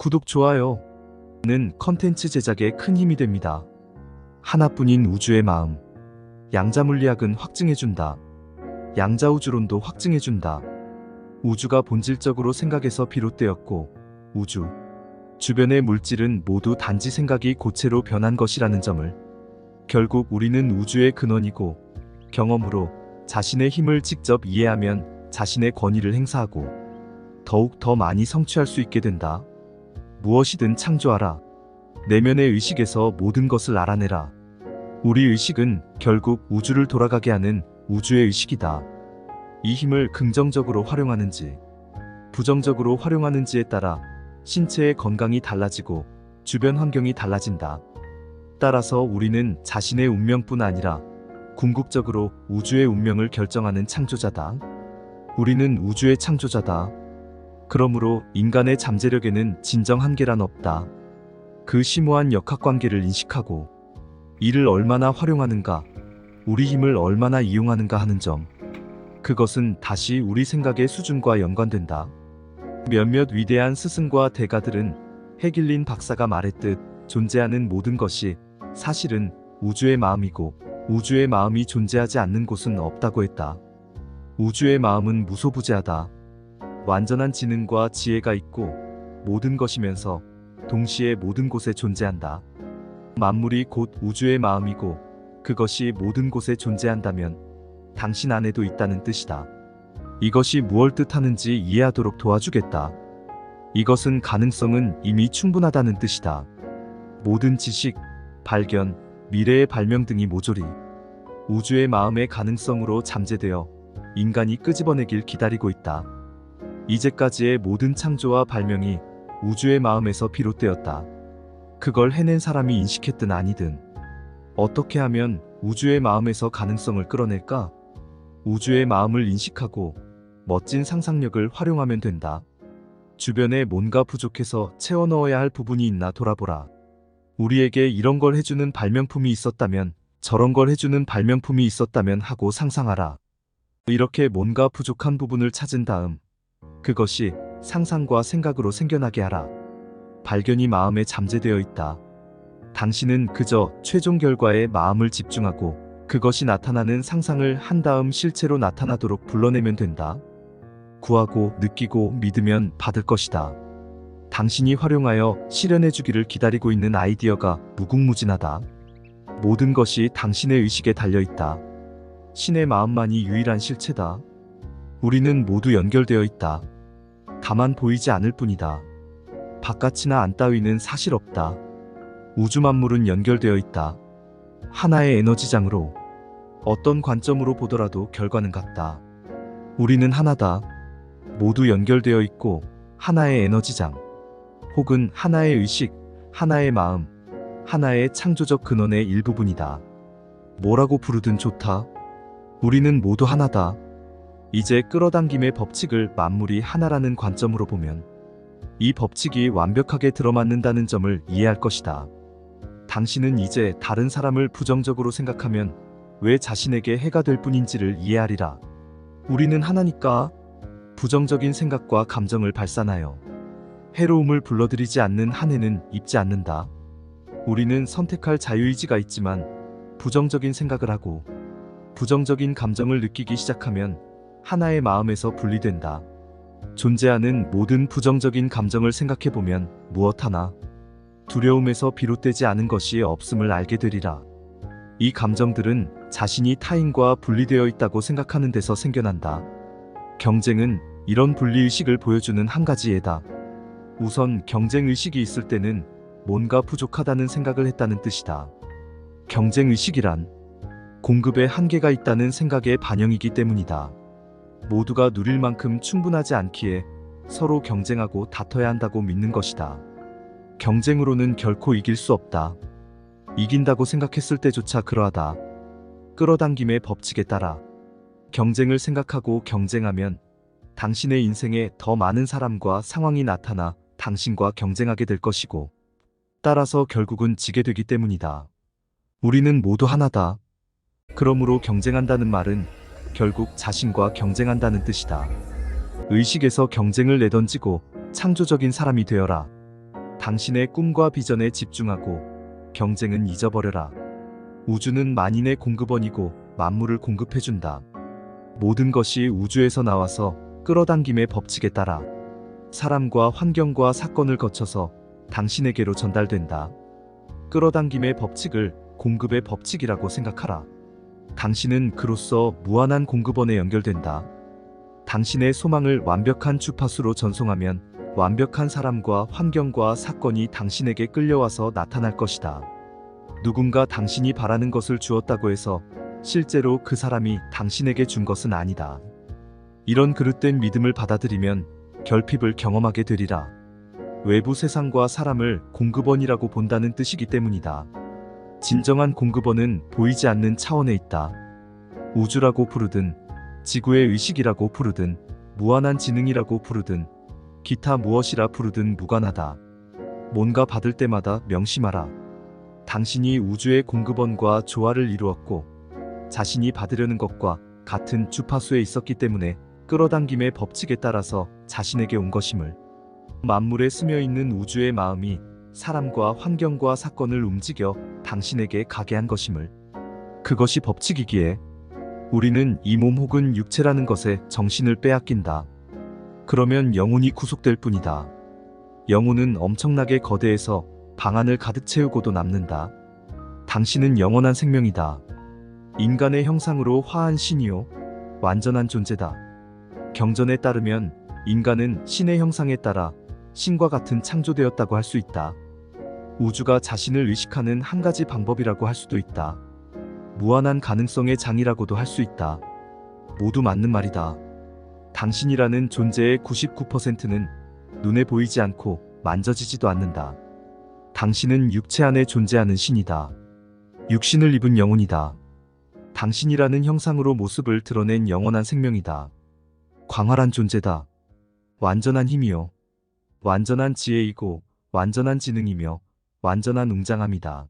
구독, 좋아요는 컨텐츠 제작에 큰 힘이 됩니다. 하나뿐인 우주의 마음. 양자물리학은 확증해준다. 양자우주론도 확증해준다. 우주가 본질적으로 생각에서 비롯되었고 우주 주변의 물질은 모두 단지 생각이 고체로 변한 것이라는 점을, 결국 우리는 우주의 근원이고 경험으로 자신의 힘을 직접 이해하면 자신의 권위를 행사하고 더욱 더 많이 성취할 수 있게 된다. 무엇이든 창조하라. 내면의 의식에서 모든 것을 알아내라. 우리 의식은 결국 우주를 돌아가게 하는 우주의 의식이다. 이 힘을 긍정적으로 활용하는지 부정적으로 활용하는지에 따라 신체의 건강이 달라지고 주변 환경이 달라진다. 따라서 우리는 자신의 운명뿐 아니라 궁극적으로 우주의 운명을 결정하는 창조자다. 우리는 우주의 창조자다. 그러므로 인간의 잠재력에는 진정 한계란 없다. 그 심오한 역학관계를 인식하고 이를 얼마나 활용하는가, 우리 힘을 얼마나 이용하는가 하는 점, 그것은 다시 우리 생각의 수준과 연관된다. 몇몇 위대한 스승과 대가들은 해길린 박사가 말했듯 존재하는 모든 것이 사실은 우주의 마음이고 우주의 마음이 존재하지 않는 곳은 없다고 했다. 우주의 마음은 무소부재하다. 완전한 지능과 지혜가 있고 모든 것이면서 동시에 모든 곳에 존재한다. 만물이 곧 우주의 마음이고 그것이 모든 곳에 존재한다면 당신 안에도 있다는 뜻이다. 이것이 무엇을 뜻하는지 이해하도록 도와주겠다. 이것은 가능성은 이미 충분하다는 뜻이다. 모든 지식, 발견, 미래의 발명 등이 모조리 우주의 마음의 가능성으로 잠재되어 인간이 끄집어내길 기다리고 있다. 이제까지의 모든 창조와 발명이 우주의 마음에서 비롯되었다. 그걸 해낸 사람이 인식했든 아니든 어떻게 하면 우주의 마음에서 가능성을 끌어낼까? 우주의 마음을 인식하고 멋진 상상력을 활용하면 된다. 주변에 뭔가 부족해서 채워 넣어야 할 부분이 있나 돌아보라. 우리에게 이런 걸 해주는 발명품이 있었다면, 저런 걸 해주는 발명품이 있었다면 하고 상상하라. 이렇게 뭔가 부족한 부분을 찾은 다음 그것이 상상과 생각으로 생겨나게 하라. 발견이 마음에 잠재되어 있다. 당신은 그저 최종 결과에 마음을 집중하고 그것이 나타나는 상상을 한 다음 실체로 나타나도록 불러내면 된다. 구하고 느끼고 믿으면 받을 것이다. 당신이 활용하여 실현해주기를 기다리고 있는 아이디어가 무궁무진하다. 모든 것이 당신의 의식에 달려있다. 신의 마음만이 유일한 실체다. 우리는 모두 연결되어 있다. 다만 보이지 않을 뿐이다. 바깥이나 안 따위는 사실 없다. 우주 만물은 연결되어 있다. 하나의 에너지장으로 어떤 관점으로 보더라도 결과는 같다. 우리는 하나다. 모두 연결되어 있고 하나의 에너지장, 혹은 하나의 의식, 하나의 마음, 하나의 창조적 근원의 일부분이다. 뭐라고 부르든 좋다. 우리는 모두 하나다. 이제 끌어당김의 법칙을 만물이 하나라는 관점으로 보면 이 법칙이 완벽하게 들어맞는다는 점을 이해할 것이다. 당신은 이제 다른 사람을 부정적으로 생각하면 왜 자신에게 해가 될 뿐인지를 이해하리라. 우리는 하나니까 부정적인 생각과 감정을 발산하여 해로움을 불러들이지 않는 한 해는 입지 않는다. 우리는 선택할 자유의지가 있지만 부정적인 생각을 하고 부정적인 감정을 느끼기 시작하면 하나의 마음에서 분리된다. 존재하는 모든 부정적인 감정을 생각해보면 무엇 하나 두려움에서 비롯되지 않은 것이 없음을 알게 되리라. 이 감정들은 자신이 타인과 분리되어 있다고 생각하는 데서 생겨난다. 경쟁은 이런 분리의식을 보여주는 한 가지 예다. 우선 경쟁의식이 있을 때는 뭔가 부족하다는 생각을 했다는 뜻이다. 경쟁의식이란 공급에 한계가 있다는 생각의 반영이기 때문이다. 모두가 누릴 만큼 충분하지 않기에 서로 경쟁하고 다퉈야 한다고 믿는 것이다. 경쟁으로는 결코 이길 수 없다. 이긴다고 생각했을 때조차 그러하다. 끌어당김의 법칙에 따라 경쟁을 생각하고 경쟁하면 당신의 인생에 더 많은 사람과 상황이 나타나 당신과 경쟁하게 될 것이고 따라서 결국은 지게 되기 때문이다. 우리는 모두 하나다. 그러므로 경쟁한다는 말은 결국 자신과 경쟁한다는 뜻이다. 의식에서 경쟁을 내던지고 창조적인 사람이 되어라. 당신의 꿈과 비전에 집중하고 경쟁은 잊어버려라. 우주는 만인의 공급원이고 만물을 공급해준다. 모든 것이 우주에서 나와서 끌어당김의 법칙에 따라 사람과 환경과 사건을 거쳐서 당신에게로 전달된다. 끌어당김의 법칙을 공급의 법칙이라고 생각하라. 당신은 그로써 무한한 공급원에 연결된다. 당신의 소망을 완벽한 주파수로 전송하면 완벽한 사람과 환경과 사건이 당신에게 끌려와서 나타날 것이다. 누군가 당신이 바라는 것을 주었다고 해서 실제로 그 사람이 당신에게 준 것은 아니다. 이런 그릇된 믿음을 받아들이면 결핍을 경험하게 되리라. 외부 세상과 사람을 공급원이라고 본다는 뜻이기 때문이다. 진정한 공급원은 보이지 않는 차원에 있다. 우주라고 부르든 지구의 의식이라고 부르든 무한한 지능이라고 부르든 기타 무엇이라 부르든 무관하다. 뭔가 받을 때마다 명심하라. 당신이 우주의 공급원과 조화를 이루었고 자신이 받으려는 것과 같은 주파수에 있었기 때문에 끌어당김의 법칙에 따라서 자신에게 온 것임을. 만물에 스며있는 우주의 마음이 사람과 환경과 사건을 움직여 당신에게 가게 한 것임을. 그것이 법칙이기에 우리는 이 몸 혹은 육체라는 것에 정신을 빼앗긴다. 그러면 영혼이 구속될 뿐이다. 영혼은 엄청나게 거대해서 방안을 가득 채우고도 남는다. 당신은 영원한 생명이다. 인간의 형상으로 화한 신이요 완전한 존재다. 경전에 따르면 인간은 신의 형상에 따라 신과 같은 창조되었다고 할 수 있다. 우주가 자신을 의식하는 한 가지 방법이라고 할 수도 있다. 무한한 가능성의 장이라고도 할 수 있다. 모두 맞는 말이다. 당신이라는 존재의 99%는 눈에 보이지 않고 만져지지도 않는다. 당신은 육체 안에 존재하는 신이다. 육신을 입은 영혼이다. 당신이라는 형상으로 모습을 드러낸 영원한 생명이다. 광활한 존재다. 완전한 힘이요. 완전한 지혜이고 완전한 지능이며 완전한 웅장함이다.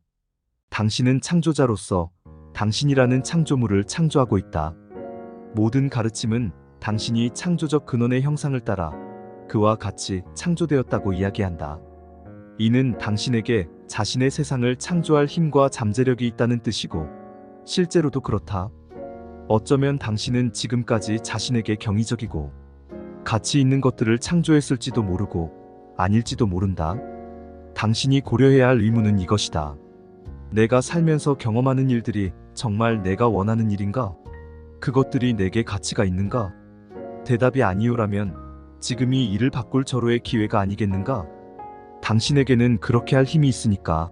당신은 창조자로서 당신이라는 창조물을 창조하고 있다. 모든 가르침은 당신이 창조적 근원의 형상을 따라 그와 같이 창조되었다고 이야기한다. 이는 당신에게 자신의 세상을 창조할 힘과 잠재력이 있다는 뜻이고 실제로도 그렇다. 어쩌면 당신은 지금까지 자신에게 경이적이고 가치 있는 것들을 창조했을지도 모르고 아닐지도 모른다. 당신이 고려해야 할 의무는 이것이다. 내가 살면서 경험하는 일들이 정말 내가 원하는 일인가? 그것들이 내게 가치가 있는가? 대답이 아니오라면 지금이 이를 바꿀 절호의 기회가 아니겠는가? 당신에게는 그렇게 할 힘이 있으니까.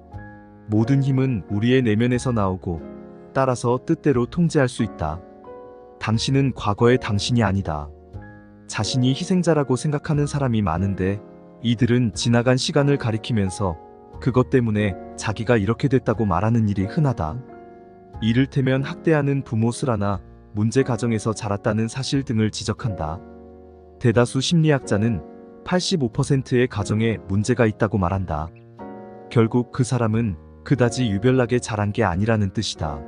모든 힘은 우리의 내면에서 나오고 따라서 뜻대로 통제할 수 있다. 당신은 과거의 당신이 아니다. 자신이 희생자라고 생각하는 사람이 많은데 이들은 지나간 시간을 가리키면서 그것 때문에 자기가 이렇게 됐다고 말하는 일이 흔하다. 이를테면 학대하는 부모 수라나 문제 가정에서 자랐다는 사실 등을 지적한다. 대다수 심리학자는 85%의 가정에 문제가 있다고 말한다. 결국 그 사람은 그다지 유별나게 자란 게 아니라는 뜻이다.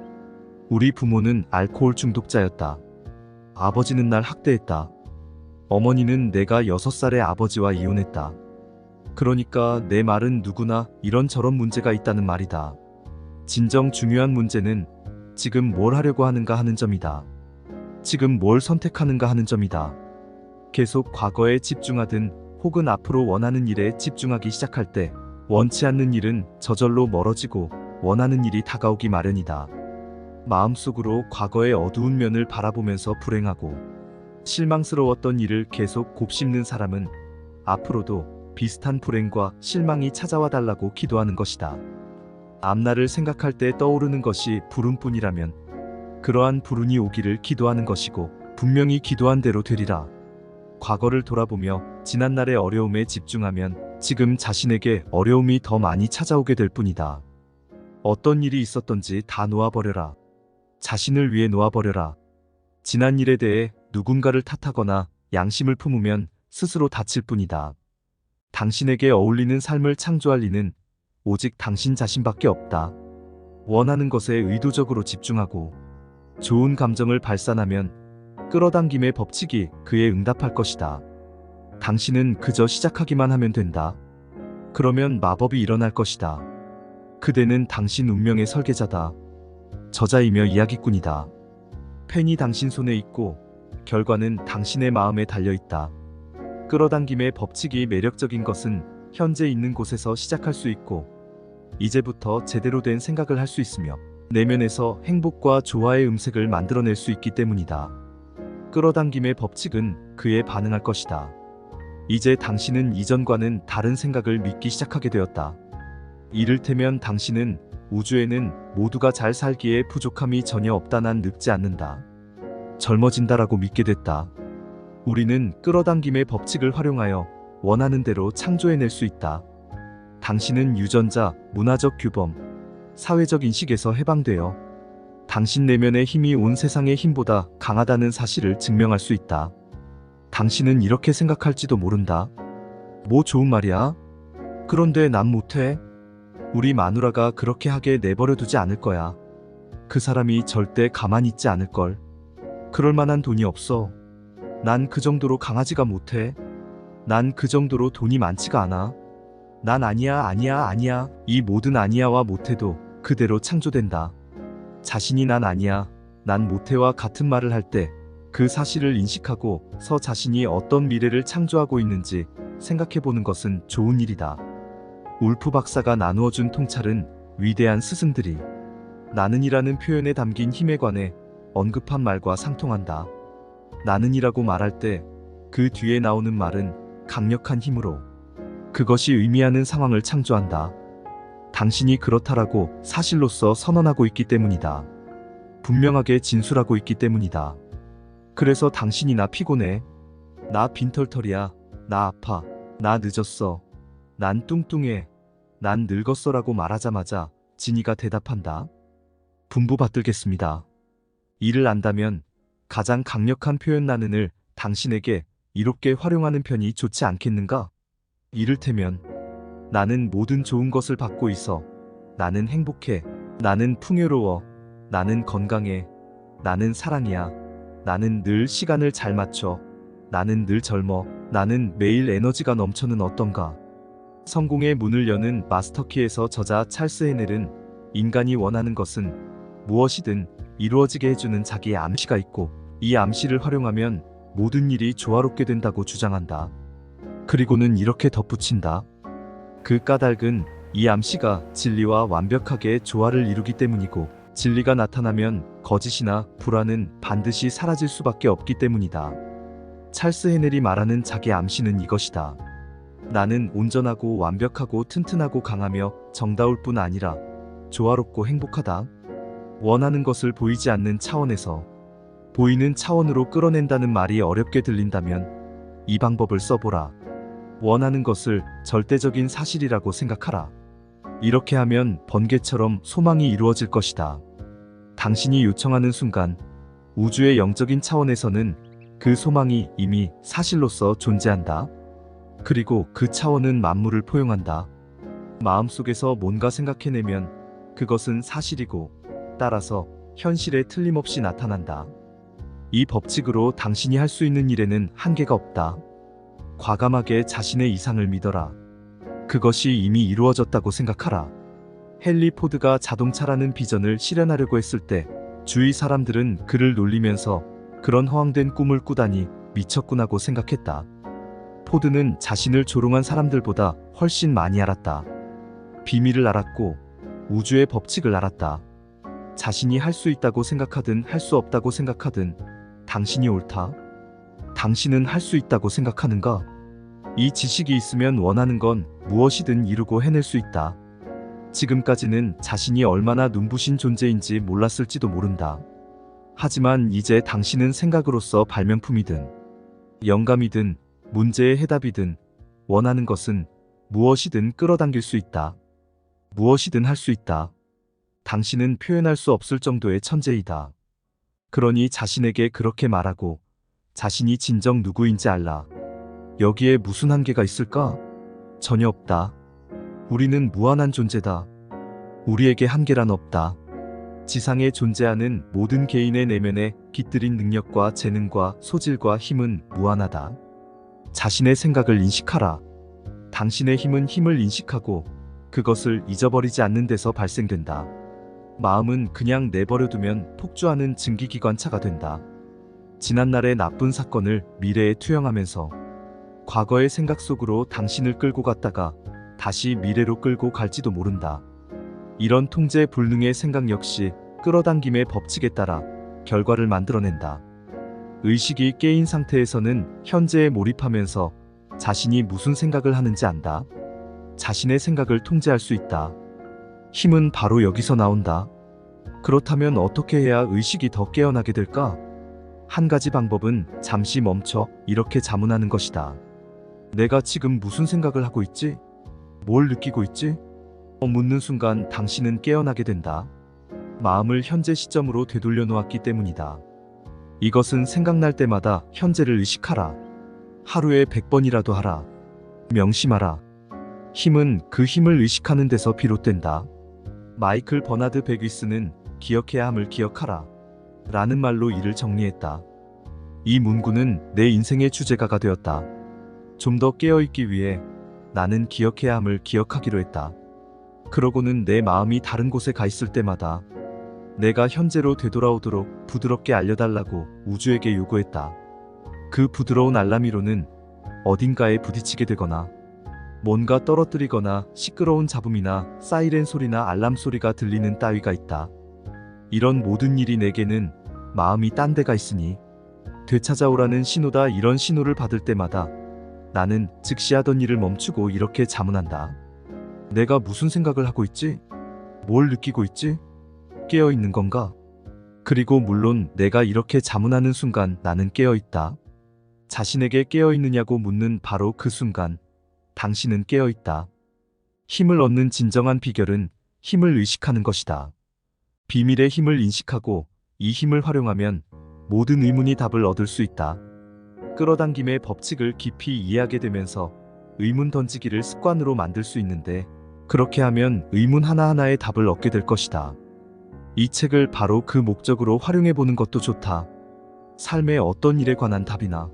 우리 부모는 알코올 중독자였다. 아버지는 날 학대했다. 어머니는 내가 6살의 아버지와 이혼했다. 그러니까 내 말은 누구나 이런저런 문제가 있다는 말이다. 진정 중요한 문제는 지금 뭘 하려고 하는가 하는 점이다. 지금 뭘 선택하는가 하는 점이다. 계속 과거에 집중하든 혹은 앞으로 원하는 일에 집중하기 시작할 때 원치 않는 일은 저절로 멀어지고 원하는 일이 다가오기 마련이다. 마음속으로 과거의 어두운 면을 바라보면서 불행하고 실망스러웠던 일을 계속 곱씹는 사람은 앞으로도 비슷한 불행과 실망이 찾아와 달라고 기도하는 것이다. 앞날을 생각할 때 떠오르는 것이 불운뿐이라면 그러한 불운이 오기를 기도하는 것이고 분명히 기도한 대로 되리라. 과거를 돌아보며 지난날의 어려움에 집중하면 지금 자신에게 어려움이 더 많이 찾아오게 될 뿐이다. 어떤 일이 있었던지 다 놓아버려라. 자신을 위해 놓아버려라. 지난 일에 대해 누군가를 탓하거나 양심을 품으면 스스로 다칠 뿐이다. 당신에게 어울리는 삶을 창조할 이는 오직 당신 자신밖에 없다. 원하는 것에 의도적으로 집중하고 좋은 감정을 발산하면 끌어당김의 법칙이 그에 응답할 것이다. 당신은 그저 시작하기만 하면 된다. 그러면 마법이 일어날 것이다. 그대는 당신 운명의 설계자다. 저자이며 이야기꾼이다. 펜이 당신 손에 있고 결과는 당신의 마음에 달려있다. 끌어당김의 법칙이 매력적인 것은 현재 있는 곳에서 시작할 수 있고 이제부터 제대로 된 생각을 할 수 있으며 내면에서 행복과 조화의 음색을 만들어낼 수 있기 때문이다. 끌어당김의 법칙은 그에 반응할 것이다. 이제 당신은 이전과는 다른 생각을 믿기 시작하게 되었다. 이를테면 당신은 우주에는 모두가 잘 살기에 부족함이 전혀 없다. 난 늙지 않는다. 젊어진다라고 믿게 됐다. 우리는 끌어당김의 법칙을 활용하여 원하는 대로 창조해낼 수 있다. 당신은 유전자, 문화적 규범, 사회적 인식에서 해방되어 당신 내면의 힘이 온 세상의 힘보다 강하다는 사실을 증명할 수 있다. 당신은 이렇게 생각할지도 모른다. 뭐 좋은 말이야? 그런데 난 못해. 우리 마누라가 그렇게 하게 내버려 두지 않을 거야. 그 사람이 절대 가만히 있지 않을걸. 그럴 만한 돈이 없어. 난 그 정도로 강하지가 못해. 난 그 정도로 돈이 많지가 않아. 난 아니야. 이 모든 아니야와 못해도 그대로 창조된다. 자신이 난 아니야, 난 못해와 같은 말을 할 때 그 사실을 인식하고 서 자신이 어떤 미래를 창조하고 있는지 생각해보는 것은 좋은 일이다. 울프 박사가 나누어준 통찰은 위대한 스승들이 나는이라는 표현에 담긴 힘에 관해 언급한 말과 상통한다. 나는이라고 말할 때 그 뒤에 나오는 말은 강력한 힘으로 그것이 의미하는 상황을 창조한다. 당신이 그렇다라고 사실로서 선언하고 있기 때문이다. 분명하게 진술하고 있기 때문이다. 그래서 당신이 나 피곤해. 나 빈털털이야. 나 아파. 나 늦었어. 난 뚱뚱해. 난 늙었어 라고 말하자마자 진이가 대답한다. 분부 받들겠습니다. 이를 안다면 가장 강력한 표현 나는을 당신에게 이롭게 활용하는 편이 좋지 않겠는가? 이를테면 나는 모든 좋은 것을 받고 있어. 나는 행복해. 나는 풍요로워. 나는 건강해. 나는 사랑이야. 나는 늘 시간을 잘 맞춰. 나는 늘 젊어. 나는 매일 에너지가 넘쳐는 어떤가? 성공의 문을 여는 마스터키에서 저자 찰스 헤넬은 인간이 원하는 것은 무엇이든 이루어지게 해주는 자기의 암시가 있고 이 암시를 활용하면 모든 일이 조화롭게 된다고 주장한다. 그리고는 이렇게 덧붙인다. 그 까닭은 이 암시가 진리와 완벽하게 조화를 이루기 때문이고 진리가 나타나면 거짓이나 불안은 반드시 사라질 수밖에 없기 때문이다. 찰스 헤넬이 말하는 자기 암시는 이것이다. 나는 온전하고 완벽하고 튼튼하고 강하며 정다울 뿐 아니라 조화롭고 행복하다. 원하는 것을 보이지 않는 차원에서 보이는 차원으로 끌어낸다는 말이 어렵게 들린다면 이 방법을 써보라. 원하는 것을 절대적인 사실이라고 생각하라. 이렇게 하면 번개처럼 소망이 이루어질 것이다. 당신이 요청하는 순간 우주의 영적인 차원에서는 그 소망이 이미 사실로서 존재한다. 그리고 그 차원은 만물을 포용한다. 마음속에서 뭔가 생각해내면 그것은 사실이고 따라서 현실에 틀림없이 나타난다. 이 법칙으로 당신이 할 수 있는 일에는 한계가 없다. 과감하게 자신의 이상을 믿어라. 그것이 이미 이루어졌다고 생각하라. 헨리 포드가 자동차라는 비전을 실현하려고 했을 때 주위 사람들은 그를 놀리면서 그런 허황된 꿈을 꾸다니 미쳤구나고 생각했다. 포드는 자신을 조롱한 사람들보다 훨씬 많이 알았다. 비밀을 알았고 우주의 법칙을 알았다. 자신이 할 수 있다고 생각하든 할 수 없다고 생각하든 당신이 옳다. 당신은 할 수 있다고 생각하는가? 이 지식이 있으면 원하는 건 무엇이든 이루고 해낼 수 있다. 지금까지는 자신이 얼마나 눈부신 존재인지 몰랐을지도 모른다. 하지만 이제 당신은 생각으로서 발명품이든 영감이든 문제의 해답이든 원하는 것은 무엇이든 끌어당길 수 있다. 무엇이든 할 수 있다. 당신은 표현할 수 없을 정도의 천재이다. 그러니 자신에게 그렇게 말하고 자신이 진정 누구인지 알라. 여기에 무슨 한계가 있을까? 전혀 없다. 우리는 무한한 존재다. 우리에게 한계란 없다. 지상에 존재하는 모든 개인의 내면에 깃들인 능력과 재능과 소질과 힘은 무한하다. 자신의 생각을 인식하라. 당신의 힘은 힘을 인식하고 그것을 잊어버리지 않는 데서 발생된다. 마음은 그냥 내버려두면 폭주하는 증기기관차가 된다. 지난날의 나쁜 사건을 미래에 투영하면서 과거의 생각 속으로 당신을 끌고 갔다가 다시 미래로 끌고 갈지도 모른다. 이런 통제 불능의 생각 역시 끌어당김의 법칙에 따라 결과를 만들어낸다. 의식이 깨인 상태에서는 현재에 몰입하면서 자신이 무슨 생각을 하는지 안다. 자신의 생각을 통제할 수 있다. 힘은 바로 여기서 나온다. 그렇다면 어떻게 해야 의식이 더 깨어나게 될까? 한 가지 방법은 잠시 멈춰 이렇게 자문하는 것이다. 내가 지금 무슨 생각을 하고 있지? 뭘 느끼고 있지? 묻는 순간 당신은 깨어나게 된다. 마음을 현재 시점으로 되돌려 놓았기 때문이다. 이것은 생각날 때마다 현재를 의식하라. 하루에 100번이라도 하라. 명심하라. 힘은 그 힘을 의식하는 데서 비롯된다. 마이클 버나드 베귀스는 기억해야 함을 기억하라 라는 말로 이를 정리했다. 이 문구는 내 인생의 주제가가 되었다. 좀 더 깨어있기 위해 나는 기억해야 함을 기억하기로 했다. 그러고는 내 마음이 다른 곳에 가 있을 때마다 내가 현재로 되돌아오도록 부드럽게 알려달라고 우주에게 요구했다. 그 부드러운 알람이로는 어딘가에 부딪히게 되거나 뭔가 떨어뜨리거나 시끄러운 잡음이나 사이렌 소리나 알람 소리가 들리는 따위가 있다. 이런 모든 일이 내게는 마음이 딴 데가 있으니 되찾아오라는 신호다. 이런 신호를 받을 때마다 나는 즉시 하던 일을 멈추고 이렇게 자문한다. 내가 무슨 생각을 하고 있지? 뭘 느끼고 있지? 깨어있는 건가? 그리고 물론 내가 이렇게 자문하는 순간 나는 깨어있다. 자신에게 깨어있느냐고 묻는 바로 그 순간 당신은 깨어있다. 힘을 얻는 진정한 비결은 힘을 의식하는 것이다. 비밀의 힘을 인식하고 이 힘을 활용하면 모든 의문이 답을 얻을 수 있다. 끌어당김의 법칙을 깊이 이해하게 되면서 의문 던지기를 습관으로 만들 수 있는데 그렇게 하면 의문 하나하나의 답을 얻게 될 것이다. 이 책을 바로 그 목적으로 활용해보는 것도 좋다. 삶의 어떤 일에 관한 답이나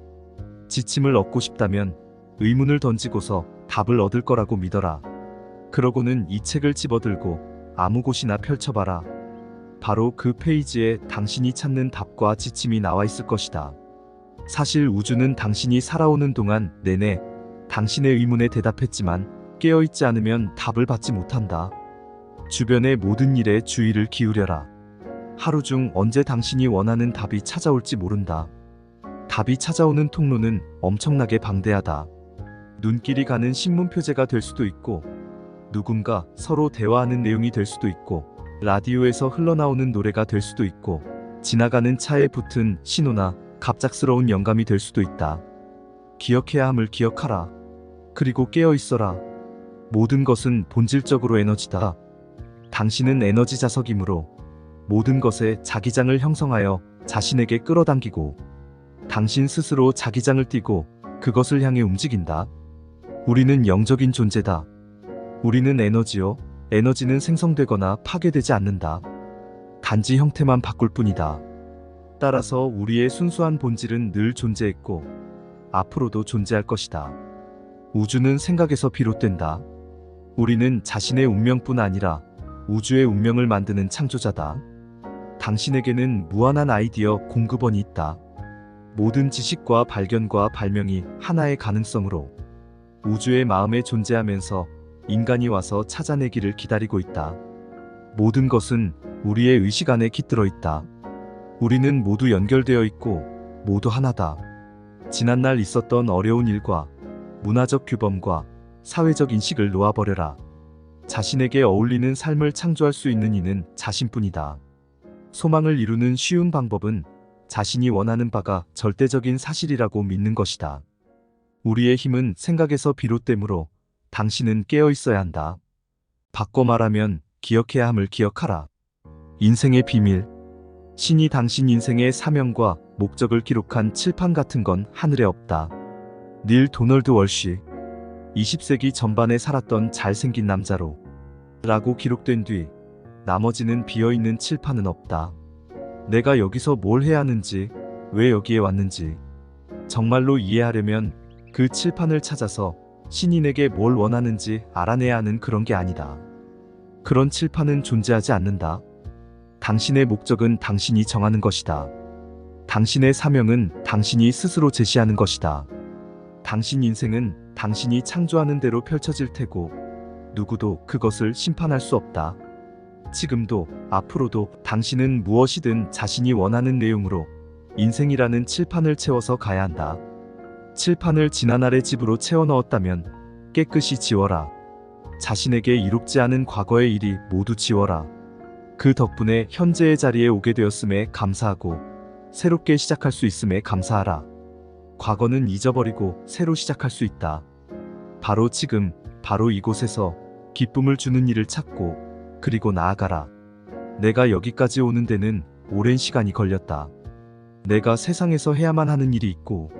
지침을 얻고 싶다면 의문을 던지고서 답을 얻을 거라고 믿어라. 그러고는 이 책을 집어들고 아무 곳이나 펼쳐봐라. 바로 그 페이지에 당신이 찾는 답과 지침이 나와 있을 것이다. 사실 우주는 당신이 살아오는 동안 내내 당신의 의문에 대답했지만 깨어있지 않으면 답을 받지 못한다. 주변의 모든 일에 주의를 기울여라. 하루 중 언제 당신이 원하는 답이 찾아올지 모른다. 답이 찾아오는 통로는 엄청나게 방대하다. 눈길이 가는 신문 표제가 될 수도 있고 누군가 서로 대화하는 내용이 될 수도 있고 라디오에서 흘러나오는 노래가 될 수도 있고 지나가는 차에 붙은 신호나 갑작스러운 영감이 될 수도 있다. 기억해야 함을 기억하라. 그리고 깨어있어라. 모든 것은 본질적으로 에너지다. 당신은 에너지 자석이므로 모든 것에 자기장을 형성하여 자신에게 끌어당기고 당신 스스로 자기장을 띠고 그것을 향해 움직인다. 우리는 영적인 존재다. 우리는 에너지요. 에너지는 생성되거나 파괴되지 않는다. 단지 형태만 바꿀 뿐이다. 따라서 우리의 순수한 본질은 늘 존재했고 앞으로도 존재할 것이다. 우주는 생각에서 비롯된다. 우리는 자신의 운명뿐 아니라 우주의 운명을 만드는 창조자다. 당신에게는 무한한 아이디어 공급원이 있다. 모든 지식과 발견과 발명이 하나의 가능성으로 우주의 마음에 존재하면서 인간이 와서 찾아내기를 기다리고 있다. 모든 것은 우리의 의식 안에 깃들어 있다. 우리는 모두 연결되어 있고 모두 하나다. 지난날 있었던 어려운 일과 문화적 규범과 사회적 인식을 놓아버려라. 자신에게 어울리는 삶을 창조할 수 있는 이는 자신뿐이다. 소망을 이루는 쉬운 방법은 자신이 원하는 바가 절대적인 사실이라고 믿는 것이다. 우리의 힘은 생각에서 비롯되므로 당신은 깨어 있어야 한다. 바꿔 말하면 기억해야 함을 기억하라. 인생의 비밀. 신이 당신 인생의 사명과 목적을 기록한 칠판 같은 건 하늘에 없다. 닐 도널드 월시. 20세기 전반에 살았던 잘생긴 남자로 라고 기록된 뒤 나머지는 비어있는 칠판은 없다. 내가 여기서 뭘 해야 하는지, 왜 여기에 왔는지 정말로 이해하려면 그 칠판을 찾아서 신인에게 뭘 원하는지 알아내야 하는 그런 게 아니다. 그런 칠판은 존재하지 않는다. 당신의 목적은 당신이 정하는 것이다. 당신의 사명은 당신이 스스로 제시하는 것이다. 당신 인생은 당신이 창조하는 대로 펼쳐질 테고 누구도 그것을 심판할 수 없다. 지금도 앞으로도 당신은 무엇이든 자신이 원하는 내용으로 인생이라는 칠판을 채워서 가야 한다. 칠판을 지난날의 집으로 채워 넣었다면 깨끗이 지워라. 자신에게 이롭지 않은 과거의 일이 모두 지워라. 그 덕분에 현재의 자리에 오게 되었음에 감사하고 새롭게 시작할 수 있음에 감사하라. 과거는 잊어버리고 새로 시작할 수 있다. 바로 지금, 바로 이곳에서 기쁨을 주는 일을 찾고 그리고 나아가라. 내가 여기까지 오는 데는 오랜 시간이 걸렸다. 내가 세상에서 해야만 하는 일이 있고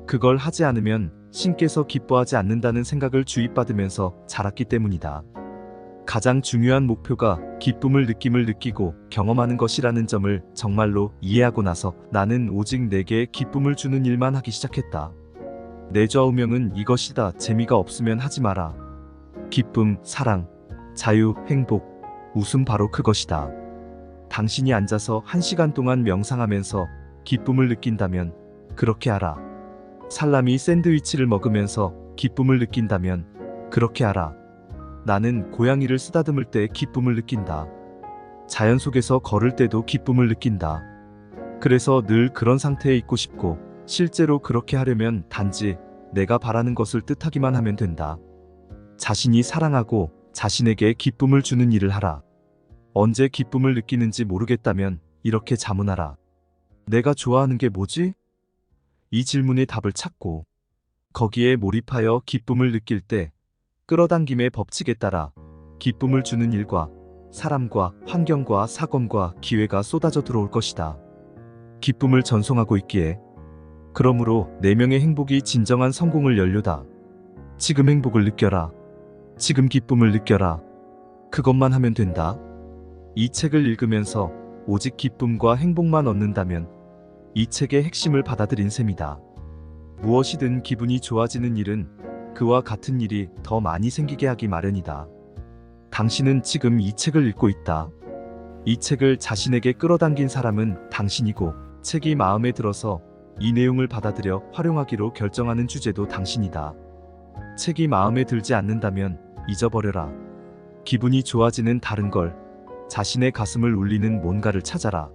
그걸 하지 않으면 신께서 기뻐하지 않는다는 생각을 주입받으면서 자랐기 때문이다. 가장 중요한 목표가 기쁨을 느끼고 경험하는 것이라는 점을 정말로 이해하고 나서 나는 오직 내게 기쁨을 주는 일만 하기 시작했다. 내 좌우명은 이것이다. 재미가 없으면 하지 마라. 기쁨, 사랑, 자유, 행복, 웃음 바로 그것이다. 당신이 앉아서 1시간 동안 명상하면서 기쁨을 느낀다면 그렇게 하라. 살라미 샌드위치를 먹으면서 기쁨을 느낀다면 그렇게 하라. 나는 고양이를 쓰다듬을 때 기쁨을 느낀다. 자연 속에서 걸을 때도 기쁨을 느낀다. 그래서 늘 그런 상태에 있고 싶고 실제로 그렇게 하려면 단지 내가 바라는 것을 뜻하기만 하면 된다. 자신이 사랑하고 자신에게 기쁨을 주는 일을 하라. 언제 기쁨을 느끼는지 모르겠다면 이렇게 자문하라. 내가 좋아하는 게 뭐지? 이 질문의 답을 찾고 거기에 몰입하여 기쁨을 느낄 때 끌어당김의 법칙에 따라 기쁨을 주는 일과 사람과 환경과 사건과 기회가 쏟아져 들어올 것이다. 기쁨을 전송하고 있기에 그러므로 내 명의 행복이 진정한 성공을 연료다. 지금 행복을 느껴라. 지금 기쁨을 느껴라. 그것만 하면 된다. 이 책을 읽으면서 오직 기쁨과 행복만 얻는다면 이 책의 핵심을 받아들인 셈이다. 무엇이든 기분이 좋아지는 일은 그와 같은 일이 더 많이 생기게 하기 마련이다. 당신은 지금 이 책을 읽고 있다. 이 책을 자신에게 끌어당긴 사람은 당신이고 책이 마음에 들어서 이 내용을 받아들여 활용하기로 결정하는 주제도 당신이다. 책이 마음에 들지 않는다면 잊어버려라. 기분이 좋아지는 다른 걸, 자신의 가슴을 울리는 뭔가를 찾아라.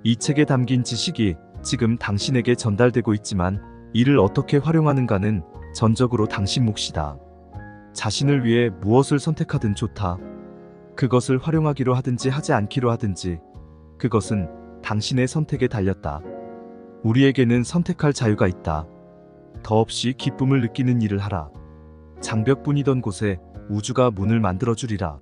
이 책에 담긴 지식이 지금 당신에게 전달되고 있지만 이를 어떻게 활용하는가는 전적으로 당신 몫이다. 자신을 위해 무엇을 선택하든 좋다. 그것을 활용하기로 하든지 하지 않기로 하든지 그것은 당신의 선택에 달렸다. 우리에게는 선택할 자유가 있다. 더없이 기쁨을 느끼는 일을 하라. 장벽뿐이던 곳에 우주가 문을 만들어주리라.